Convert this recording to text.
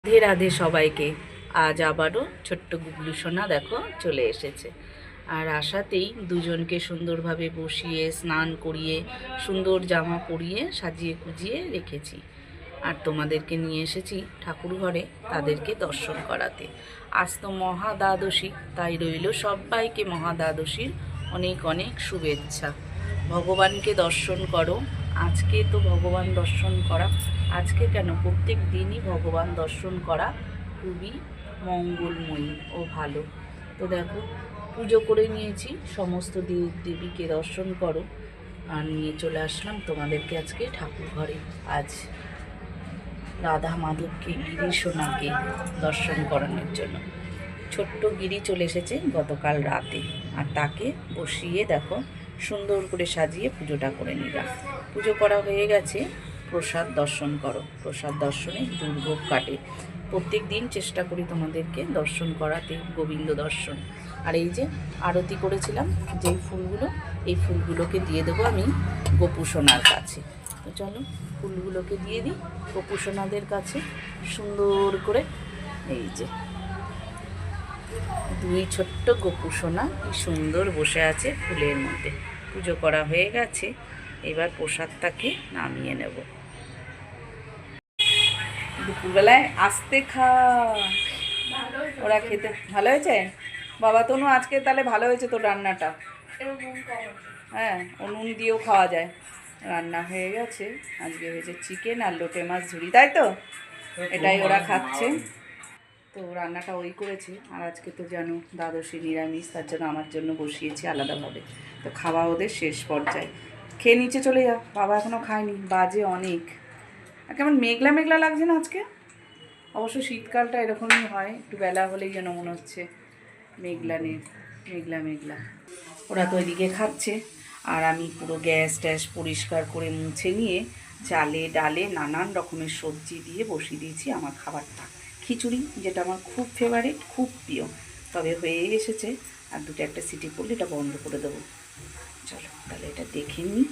রাধে রাধে সবাইকে। আজ আবারও ছোট্ট গুবলু সোনা দেখো চলে এসেছে। আর আসাতেই দুজনকে সুন্দরভাবে বসিয়ে স্নান করিয়ে সুন্দর জামা পরিয়ে সাজিয়ে গুজিয়ে রেখেছি। আর তোমাদেরকে নিয়ে এসেছি ঠাকুর ঘরে তাদেরকে দর্শন করাতে। আজ তো মহা দ্বাদশী, তাই রইল সবাইকে মহা দ্বাদশীর অনেক অনেক শুভেচ্ছা। ভগবানকে দর্শন করো। আজকে তো ভগবান দর্শন করা, আজকে কেন প্রত্যেক দিনই ভগবান দর্শন করা খুবই মঙ্গলময়ী ও ভালো। তো দেখো পুজো করে নিয়েছি, সমস্ত দেব দেবীকে দর্শন করো। আর নিয়ে চলে আসলাম তোমাদেরকে আজকে ঠাকুর ঘরে। আজ রাধা মাধবকে, গিরি সোনাকে দর্শন করানোর জন্য ছোট্ট গিরি চলে এসেছে গতকাল রাতে। আর তাকে বসিয়ে দেখো সুন্দর করে সাজিয়ে পুজোটা করে নিলাম। পুজো করা হয়ে গেছে, প্রসাদ দর্শন করো। প্রসাদ দর্শনে দুর্ভোগ কাটে। প্রত্যেক দিন চেষ্টা করি তোমাদেরকে দর্শন করাতে, গোবিন্দ দর্শন। আর এই যে আরতি করেছিলাম যেই ফুলগুলো, এই ফুলগুলোকে দিয়ে দেবো আমি গোপুসোনার কাছে। তো চলো ফুলগুলোকে দিয়ে দিই গোপুসোনাদের কাছে সুন্দর করে। এই যে দুই ছোট্ট গোপুসোনা কি সুন্দর বসে আছে ফুলের মধ্যে। পুজো করা হয়ে গেছে, এবার প্রসাদটাকে নামিয়ে নেব। দুপুরবেলায় আসতে খা, ওরা খেতে ভালো হয়েছে। বাবা তনু আজকে তাহলে ভালো হয়েছে তোর রান্নাটা। হ্যাঁ, ও নুন দিয়েও খাওয়া যায়। রান্না হয়ে গেছে, আজকে হয়েছে চিকেন আর লোটে মাছ ঝুড়ি, তাই তো? এটাই ওরা খাচ্ছে। তো রান্নাটা ওই করেছে। আর আজকে তো জানো দ্বাদশী নিরামিষ, তার জন্য আমার জন্য বসিয়েছি আলাদাভাবে। তো খাওয়া ওদের শেষ পর্যায়ে, খেয়ে নিচে চলে যা। বাবা এখনও খায়নি, বাজে অনেক। আর কেমন মেঘলা মেঘলা লাগছে না আজকে? অবশ্য শীতকালটা এরকমই হয়, একটু বেলা হলেই যেন মনে হচ্ছে মেঘলা মেঘলা মেঘলা। ওরা তো এদিকে খাচ্ছে, আর আমি পুরো গ্যাস ট্যাস পরিষ্কার করে মুছে নিয়ে চালে ডালে নানান রকমের সবজি দিয়ে বসিয়ে দিয়েছি আমার খাবারটা। খিচুড়ি, যেটা আমার খুব ফেভারিট, খুব প্রিয়। তবে হয়ে এসেছে, আর দুটো একটা সিটি পড়লে এটা বন্ধ করে দেবো। চলো তাহলে এটা দেখে নিই